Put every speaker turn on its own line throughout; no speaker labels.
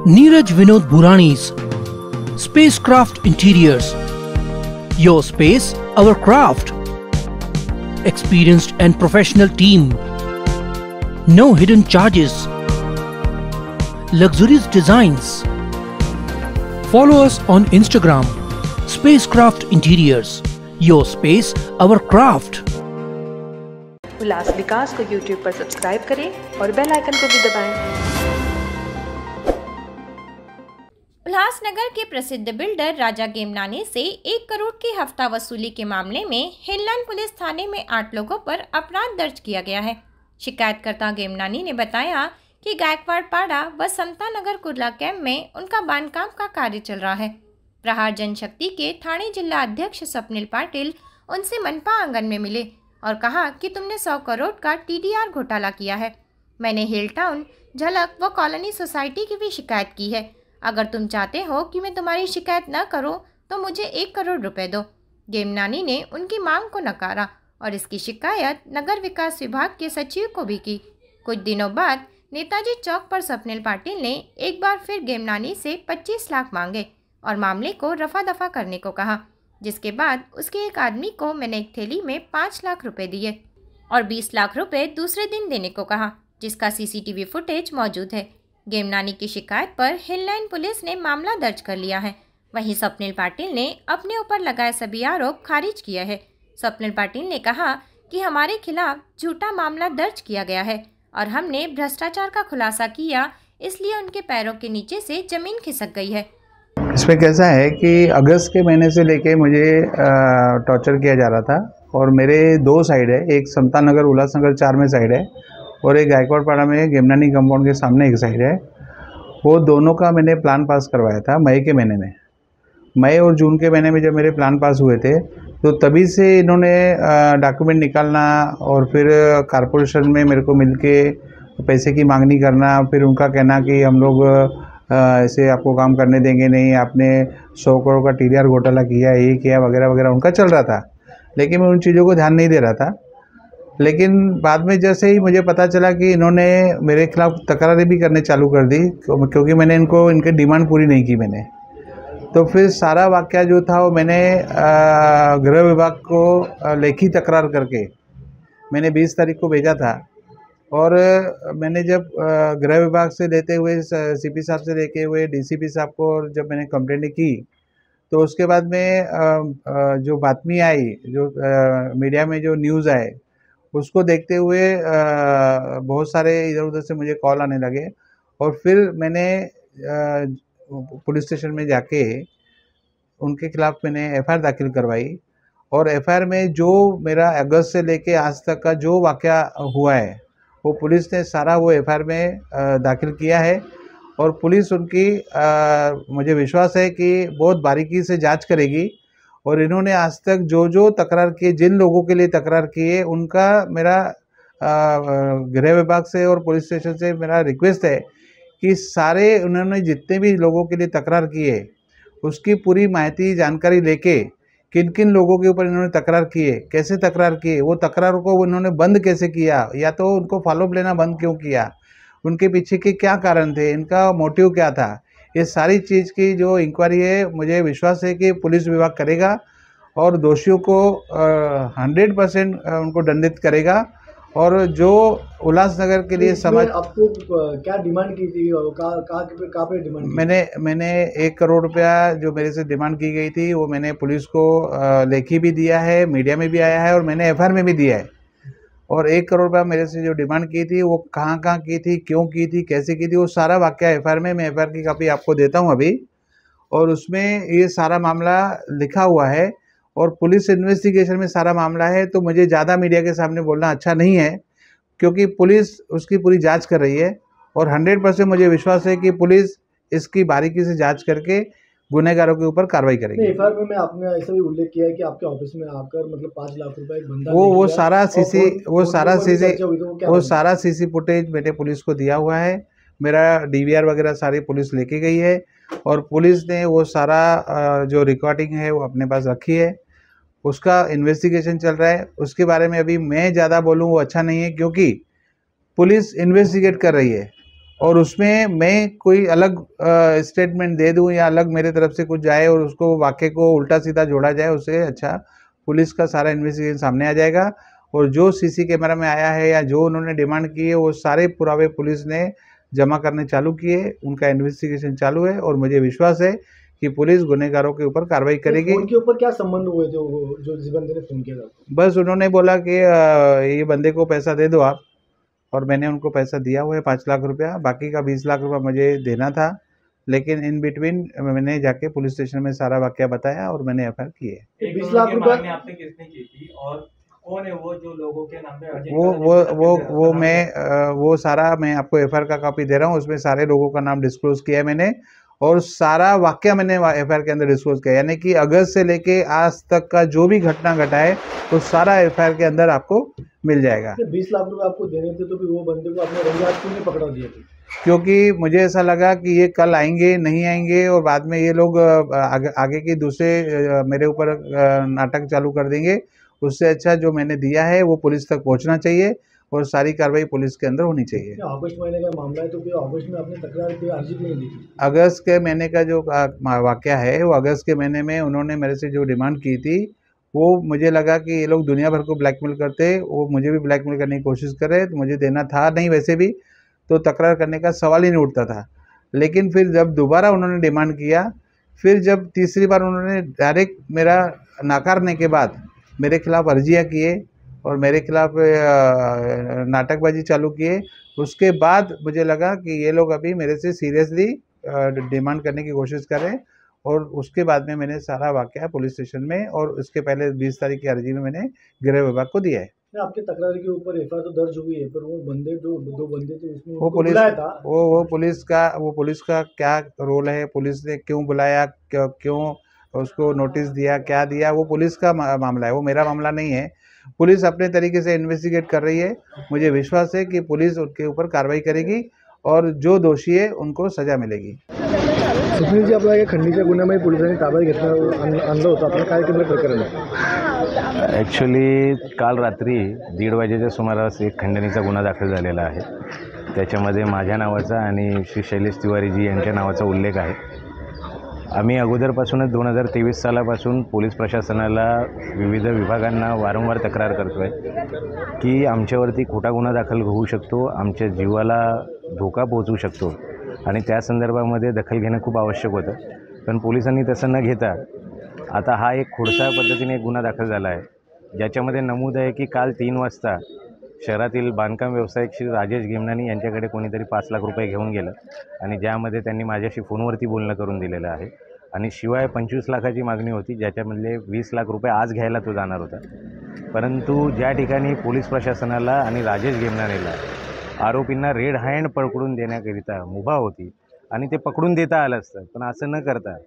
Neeraj Vinod Burani's Spacecraft Interiors. Your space, our craft. Experienced and professional team. No hidden charges. Luxurious designs. Follow us on Instagram. Spacecraft Interiors. Your space, our craft.
उल्लास विकास को YouTube पर subscribe करें और bell icon को भी दबाएं।
उल्लासनगर के प्रसिद्ध builder राजा गेमनानी से 1 करोड़ की हफ्ता वसूली के मामले में हिललाइन पुलिस थाने में 8 लोगों पर अपराध दर्ज किया गया है। शिकायतकर्ता गेमनानी ने बताया कि गायकवाड़ पाड़ा व समता नगर कुर्ला कैंप में उनका बांधकाम का कार्य चल रहा है। प्रहार जनशक्ति के थाने जिला अध्यक्ष स्वप्निल पाटिल उनसे मनपा आंगन में मिले और कहा कि तुमने 100 करोड़ का TDR घोटाला किया है। मैंने हिल टाउन, झलक व कॉलोनी सोसाइटी की भी शिकायत की है। अगर तुम चाहते हो कि मैं तुम्हारी शिकायत न करूं तो मुझे 1 करोड़ रुपए दो। गेमनानी ने उनकी मांग को नकारा और इसकी शिकायत नगर विकास विभाग के सचिव को भी की। कुछ दिनों बाद नेताजी चौक पर स्वप्निल पाटिल ने एक बार फिर गेमनानी से 25 लाख मांगे और मामले को रफा दफा करने को कहा, जिसके बाद उसके एक आदमी को मैंने एक थैली में 5 लाख रुपए दिए और 20 लाख रुपए दूसरे दिन देने को कहा, जिसका CCTV फुटेज मौजूद है। गेमनानी की शिकायत पर हिललाइन पुलिस ने मामला दर्ज कर लिया है। वहीं स्वप्निल पाटिल ने अपने ऊपर लगाए सभी आरोप खारिज किया है। स्वप्निल पाटिल ने कहा कि हमारे खिलाफ झूठा मामला दर्ज किया गया है और हमने भ्रष्टाचार का खुलासा किया, इसलिए उनके पैरों के नीचे से जमीन खिसक गई है।
इसमें कैसा है कि अगस्त के महीने से लेके मुझे टॉर्चर किया जा रहा था और मेरे 2 साइड है, एक समता नगर उल्लासनगर 4 में साइड है और एक गायकवाड़ पाड़ा में गेमनानी कंपाउंड के सामने एक साइड है। वो दोनों का मैंने प्लान पास करवाया था मई के महीने में। मई और जून के महीने में जब मेरे प्लान पास हुए थे तो तभी से इन्होंने डॉक्यूमेंट निकालना और फिर कारपोरेशन में मेरे को मिलके पैसे की मांगनी करना, फिर उनका कहना कि हम लोग ऐसे आपको काम करने देंगे नहीं, आपने 100 करोड़ का TDR घोटाला किया, ये किया वगैरह वगैरह उनका चल रहा था। लेकिन मैं उन चीज़ों को ध्यान नहीं दे रहा था। लेकिन बाद में जैसे ही मुझे पता चला कि इन्होंने मेरे खिलाफ तकरारें भी करने चालू कर दी क्योंकि मैंने इनके डिमांड पूरी नहीं की मैंने, तो फिर सारा वाक़या जो था वो मैंने गृह विभाग को लेखी तकरार करके मैंने 20 तारीख को भेजा था। और मैंने जब गृह विभाग से लेते हुए CP साहब से लेके हुए DCP साहब को जब मैंने कंप्लेंट की तो उसके बाद में जो बातमी आई, जो मीडिया में जो न्यूज़ आए उसको देखते हुए बहुत सारे इधर उधर से मुझे कॉल आने लगे और फिर मैंने पुलिस स्टेशन में जाके उनके खिलाफ मैंने FIR दाखिल करवाई और FIR में जो मेरा अगस्त से लेके आज तक का जो वाक़या हुआ है वो पुलिस ने सारा वो FIR में दाखिल किया है और पुलिस उनकी मुझे विश्वास है कि बहुत बारीकी से जांच करेगी और इन्होंने आज तक जो तकरार किए, जिन लोगों के लिए तकरार किए, उनका मेरा गृह विभाग से और पुलिस स्टेशन से मेरा रिक्वेस्ट है कि सारे उन्होंने जितने भी लोगों के लिए तकरार किए उसकी पूरी माहिती जानकारी लेके किन किन लोगों के ऊपर इन्होंने तकरार किए, कैसे तकरार किए, वो तकरार को उन्होंने बंद कैसे किया या तो उनको फॉलोअप लेना बंद क्यों किया, उनके पीछे के क्या कारण थे, इनका मोटिव क्या था, ये सारी चीज़ की जो इंक्वायरी है मुझे विश्वास है कि पुलिस विभाग करेगा और दोषियों को 100% उनको दंडित करेगा। और जो उल्लासनगर के लिए समाज
आपको क्या डिमांड की थी और कहाँ पे डिमांड की?
मैंने 1 करोड़ रुपया जो मेरे से डिमांड की गई थी वो मैंने पुलिस को लेखी भी दिया है, मीडिया में भी आया है और मैंने FIR में भी दिया है। और 1 करोड़ रुपया मेरे से जो डिमांड की थी वो कहाँ की थी, क्यों की थी, कैसे की थी, वो सारा वाक़या FIR में, मैं FIR की कॉपी आपको देता हूँ अभी। और उसमें ये सारा मामला लिखा हुआ है और पुलिस इन्वेस्टिगेशन में सारा मामला है। तो मुझे ज़्यादा मीडिया के सामने बोलना अच्छा नहीं है क्योंकि पुलिस उसकी पूरी जांच कर रही है और 100% मुझे विश्वास है कि पुलिस इसकी बारीकी से जांच करके गुनहगारों के ऊपर कार्रवाई करेगी।
FIR में आपने ऐसा भी उल्लेख किया है कि आपके ऑफिस में आकर मतलब 5 लाख रुपए एक बंदा
वो सारा CC फुटेज मैंने पुलिस को दिया हुआ है। मेरा DVR वगैरह सारी पुलिस लेके गई है और पुलिस ने वो सारा जो रिकॉर्डिंग है वो अपने पास रखी है, उसका इन्वेस्टिगेशन चल रहा है। उसके बारे में अभी मैं ज़्यादा बोलूँ वो अच्छा नहीं है क्योंकि पुलिस इन्वेस्टिगेट कर रही है और उसमें मैं कोई अलग स्टेटमेंट दे दूं या अलग मेरे तरफ से कुछ जाए और उसको वाक्य को उल्टा सीधा जोड़ा जाए, उससे अच्छा पुलिस का सारा इन्वेस्टिगेशन सामने आ जाएगा। और जो सीसी कैमरा में आया है या जो उन्होंने डिमांड की है वो सारे पुरावे पुलिस ने जमा करने चालू किए, उनका इन्वेस्टिगेशन चालू है और मुझे विश्वास है कि पुलिस गुनहगारों के ऊपर कार्रवाई करेगी।
उनके ऊपर क्या संबंध हुए थे वो जो जिस बंदे ने फोन किया था?
बस उन्होंने बोला कि ये बंदे को पैसा दे दो आप, और मैंने उनको पैसा दिया हुआ है 5 लाख रुपया, बाकी का 20 लाख रुपया मुझे देना था। लेकिन इन बिटवीन मैंने जाके पुलिस स्टेशन में सारा वाकया बताया और मैंने एफआईआर की है।
20 लाख रुपए
आपने किसने की थी और कौन है वो जो लोगों के नाम पे?
वो सारा मैं आपको एफआईआर का कॉपी दे रहा हूँ, उसमें सारे लोगों का नाम डिस्क्लोज किया है मैंने, और सारा वाकया मैंने एफआईआर के अंदर डिस्क्लोज किया, यानी कि अगस्त से लेके आज तक का जो भी घटना घटा है तो सारा एफआईआर के अंदर आपको मिल जाएगा।
20 लाख रुपए आपको देने थे तो फिर वो बंदे को आपने रंगे हाथ क्यों नहीं पकड़ा दिए थे?
क्योंकि मुझे ऐसा लगा कि ये कल आएंगे नहीं आएंगे और बाद में ये लोग आगे के दूसरे मेरे ऊपर नाटक चालू कर देंगे। उससे अच्छा जो मैंने दिया है वो पुलिस तक पहुंचना चाहिए और सारी कार्रवाई पुलिस के अंदर होनी चाहिए।
अगस्त महीने का मामला है तो फिर अगस्त में आपने तकरार की अर्जी क्यों नहीं दी थी?
अगस्त के महीने का जो वाकया है वो अगस्त के महीने में उन्होंने मेरे से जो डिमांड की थी वो मुझे लगा कि ये लोग दुनिया भर को ब्लैकमेल करते, वो मुझे भी ब्लैकमेल करने की कोशिश करे, तो मुझे देना था नहीं वैसे भी, तो तकरार करने का सवाल ही नहीं उठता था। लेकिन फिर जब दोबारा उन्होंने डिमांड किया, फिर जब तीसरी बार उन्होंने डायरेक्ट मेरा नकारने के बाद मेरे खिलाफ अर्जियाँ किए और मेरे खिलाफ नाटकबाजी चालू किए, उसके बाद मुझे लगा कि ये लोग अभी मेरे से सीरियसली डिमांड करने की कोशिश करें, और उसके बाद में मैंने सारा वाकया पुलिस स्टेशन में और उसके पहले 20 तारीख की अर्जी में मैंने गृह विभाग को दिया है।
आपके तकरार के ऊपर एफआईआर तो दर्ज हुई है, पर वो बंदे जो 2 बंदे थे उसमें
वो पुलिस का क्या रोल है, पुलिस ने क्यों बुलाया, क्यों उसको नोटिस दिया, क्या दिया, वो पुलिस का मामला है, वो मेरा मामला नहीं है। पुलिस अपने तरीके से इन्वेस्टिगेट कर रही है, मुझे विश्वास है कि पुलिस उनके ऊपर कार्रवाई करेगी और जो दोषी है उनको सजा मिलेगी।
सुनील जी, आपल्या खंडणीच्या गुन्ह्यामध्ये पोलिसांनी ताब्यात आणलं होतं, आपण काय केलं प्रकरण आहे?
ॲक्च्युली काल रात्री 1:30 वाजेच्या सुमारास एक खंडणीचा गुन्हा दाखल झालेला आहे। त्याच्यामध्ये माझ्या नावाचा आणि श्री शैलेश तिवारीजी यांच्या नावाचा उल्लेख आहे। आम्ही अगोदरपासूनच 2023 सालापासून पोलीस प्रशासनाला विविध विभागांना वारंवार तक्रार करतो आहे की आमच्यावरती खोटा गुन्हा दाखल होऊ शकतो, आमच्या जीवाला धोका पोहोचू शकतो आणि त्या संदर्भामध्ये दखल घेणं खूप आवश्यक होतं। पण पोलिसांनी तसं न घेता आता हा एक खोडसाळ पद्धतीने एक गुन्हा दाखल झाला आहे, ज्याच्यामध्ये नमूद आहे की काल 3 वाजता शहरातील बांधकाम व्यावसायिक श्री राजेश गेमनानी यांच्याकडे कोणीतरी 5 लाख रुपये घेऊन गेलं आणि ज्यामध्ये त्यांनी माझ्याशी फोनवरती बोलणं करून दिलेलं आहे आणि शिवाय 25 लाखाची मागणी होती, ज्याच्यामधले 20 लाख रुपये आज घ्यायला तो जाणार होता। परंतु ज्या ठिकाणी पोलीस प्रशासनाला आणि राजेश गेमनानीला आरोपींना रेड हँड पकडून देण्याकरिता मुभा होती आणि ते पकडून देता आलं असतं, पण असं न करता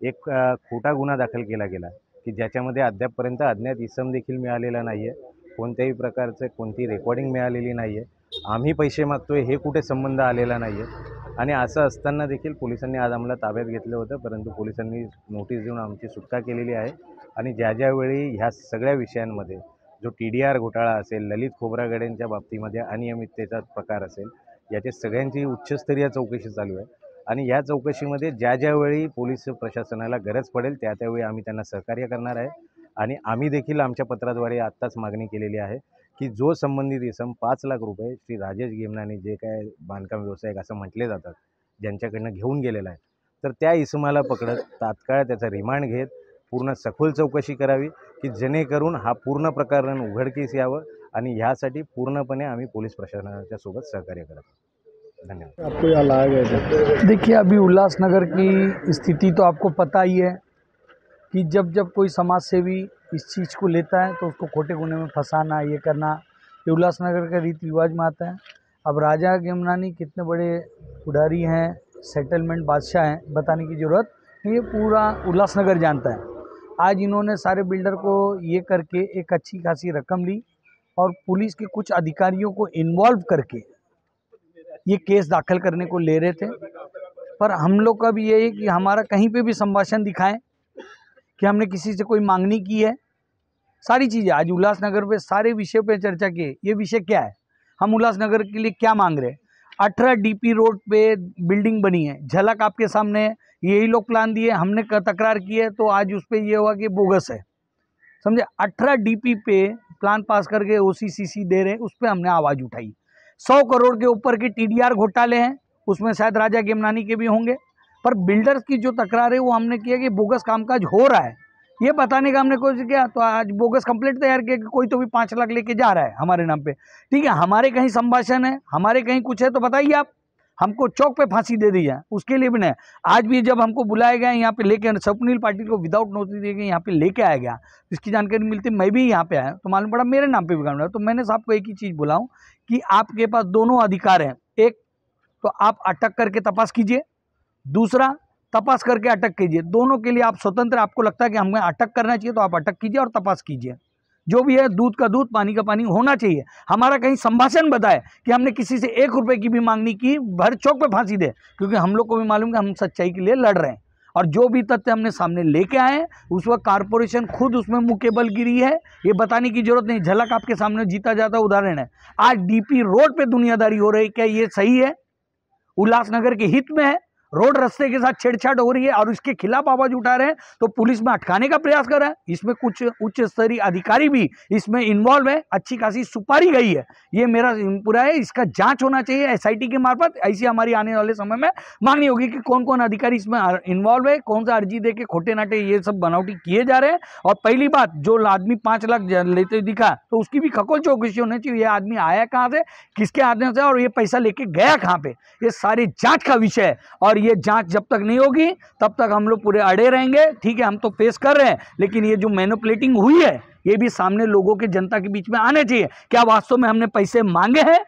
एक खोटा गुन्हा दाखल केला गेला की ज्याच्यामध्ये अद्यापपर्यंत अज्ञात इसम देखील मिळालेला नाही आहे, कोणत्याही प्रकारचं कोणती रेकॉर्डिंग मिळालेली नाही आहे, आम्ही पैसे मागतोय हे कुठे संबंध आलेला नाही आहे। आणि असं असताना देखील पोलिसांनी आज आम्हाला ताब्यात घेतलं होतं, परंतु पोलिसांनी नोटीस देऊन आमची सुटका केलेली आहे आणि ज्यावेळी ह्या सगळ्या विषयांमध्ये जो TDR घोटाळा असेल, ललित खोब्रागडेंच्या बाबतीमध्ये अनियमिततेचा प्रकार असेल, याची सगळ्यांची उच्चस्तरीय चौकशी चालू आहे आणि या चौकशीमध्ये ज्यावेळी पोलीस प्रशासनाला गरज पडेल त्यावेळी आम्ही त्यांना सहकार्य करणार आहे। आणि आम्ही देखील आमच्या पत्राद्वारे आत्ताच मागणी केलेली आहे की जो संबंधित इसम 5 लाख रुपये श्री राजेश गेमनानी जे काय बांधकाम व्यावसायिक असं म्हटले जातात ज्यांच्याकडनं घेऊन गेलेला आहे, तर त्या इसमाला पकडत तात्काळ त्याचा रिमांड घेत पूर्ण सखोल चौकशी करावी की जेणेकरून हा पूर्ण प्रकरण उघडकीस यावं आणि ह्यासाठी पूर्णपणे आम्ही पोलीस प्रशासनाच्या सोबत सहकार्य करत। धन्यवाद।
आपको यहाँ लाया गया था?
देखिए, अभी उल्लासनगर की स्थिति तो आपको पता ही है कि जब कोई समाज सेवी इस चीज़ को लेता है तो उसको खोटे गुने में फंसाना, ये करना, ये उल्लासनगर का रीति रिवाज में आता है। अब राजा गेमनानी कितने बड़े पुजारी हैं, सेटलमेंट बादशाह हैं, बताने की ज़रूरत नहीं, ये पूरा उल्लासनगर जानता है। आज इन्होंने सारे बिल्डर को ये करके एक अच्छी खासी रकम ली और पुलिस के कुछ अधिकारियों को इन्वॉल्व करके ये केस दाखिल करने को ले रहे थे। पर हम लोग का भी ये है कि हमारा कहीं पे भी संभाषण दिखाएं कि हमने किसी से कोई मांगनी की है। सारी चीज़ें आज उल्लासनगर पे सारे विषय पे चर्चा की, ये विषय क्या है, हम उल्लासनगर के लिए क्या मांग रहे हैं। 18 DP रोड पे बिल्डिंग बनी है, झलक आपके सामने है। यही लोग प्लान दिए, हमने तकरार की है तो आज उस पर ये हुआ कि बोगस है, समझे। 18 DP पे प्लान पास करके OCCC दे रहे, उस पर हमने आवाज़ उठाई। 100 करोड़ के ऊपर के TDR घोटाले हैं, उसमें शायद राजा गेमनानी के भी होंगे, पर बिल्डर्स की जो तकरार है वो हमने किया कि बोगस कामकाज हो रहा है, ये बताने का हमने कोशिश किया। तो आज बोगस कंप्लेंट तैयार किया कि कोई तो भी 5 लाख लेके जा रहा है हमारे नाम पे। ठीक है, हमारे कहीं संभाषण है, हमारे कहीं कुछ है तो बताइए आप, हमको चौक पे फांसी दे दी जाए, उसके लिए भी नहीं। आज भी जब हमको बुलाया गया यहाँ पे लेके, स्वप्निल पाटिल को विदाउट नोटिस दिए गए यहाँ पे लेके आया गया, इसकी जानकारी मिलती, मैं भी यहाँ पे आया तो मालूम पड़ा मेरे नाम पे भी काम रहा। तो मैंने साहब को एक ही चीज़ बोला हूँ कि आपके पास दोनों अधिकार हैं, एक तो आप अटक करके तपास कीजिए, दूसरा तपास करके अटक कीजिए, दोनों के लिए आप स्वतंत्र। आपको लगता है कि हमें अटक करना चाहिए तो आप अटक कीजिए और तपास कीजिए, जो भी है दूध का दूध पानी का पानी होना चाहिए। हमारा कहीं संभाषण बताए कि हमने किसी से 1 रुपए की भी मांग नहीं की, भर चौक पे फांसी दे, क्योंकि हम लोग को भी मालूम है हम सच्चाई के लिए लड़ रहे हैं। और जो भी तथ्य हमने सामने लेके आए उस वक्त कारपोरेशन खुद उसमें मुकेबल गिरी है, ये बताने की जरूरत नहीं। झलक आपके सामने जीता जाता उदाहरण है। आज DP रोड पे दुनियादारी हो रही, क्या ये सही है? उल्लासनगर के हित में है, रोड रास्ते के साथ छेड़छाड़ हो रही है और इसके खिलाफ आवाज उठा रहे हैं तो पुलिस में अटकाने का प्रयास कर रहा है। इसमें कुछ उच्च स्तरीय अधिकारी भी इसमें इन्वॉल्व है, अच्छी खासी सुपारी गई है, ये मेरा पूरा है। इसका जांच होना चाहिए SIT के मार्फत। ऐसी हमारी आने वाले समय में मांगनी होगी कि कौन कौन अधिकारी इसमें इन्वॉल्व है, कौन सा अर्जी दे के खोटे नाटे ये सब बनावटी किए जा रहे हैं। और पहली बात, जो आदमी 5 लाख लेते दिखा तो उसकी भी खकोल चौकसी होनी चाहिए। ये आदमी आया कहाँ से, किसके आदमी से, और ये पैसा लेके गया कहाँ पे, ये सारी जांच का विषय है। और ये जांच जब तक नहीं होगी तब तक हम लोग पूरे अड़े रहेंगे। ठीक है, हम तो फेस कर रहे हैं, लेकिन ये जो मैनिपुलेटिंग हुई है ये भी सामने लोगों के, जनता के बीच में आने चाहिए। क्या वास्तव में हमने पैसे मांगे हैं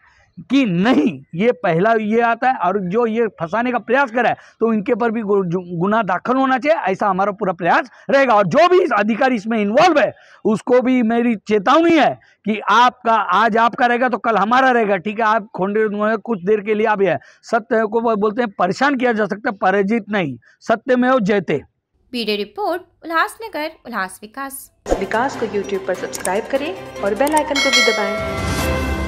कि नहीं, ये पहला ये आता है। और जो ये फंसाने का प्रयास कर रहा है तो इनके पर भी गुना दाखिल होना चाहिए, ऐसा हमारा पूरा प्रयास रहेगा। और जो भी अधिकारी इसमें इन्वॉल्व है उसको भी मेरी चेतावनी है कि आपका आज आपका रहेगा तो कल हमारा रहेगा। ठीक है, आप खोंडे कुछ देर के लिए आप है, सत्य को बोलते हैं परेशान किया जा सकता है, पराजित नहीं, सत्य में हो जयते।
ब्यूरो रिपोर्ट, उल्लासनगर, उल्लास विकास।
विकास को YouTube पर सब्सक्राइब करें और बेल आइकन को भी दबाएं।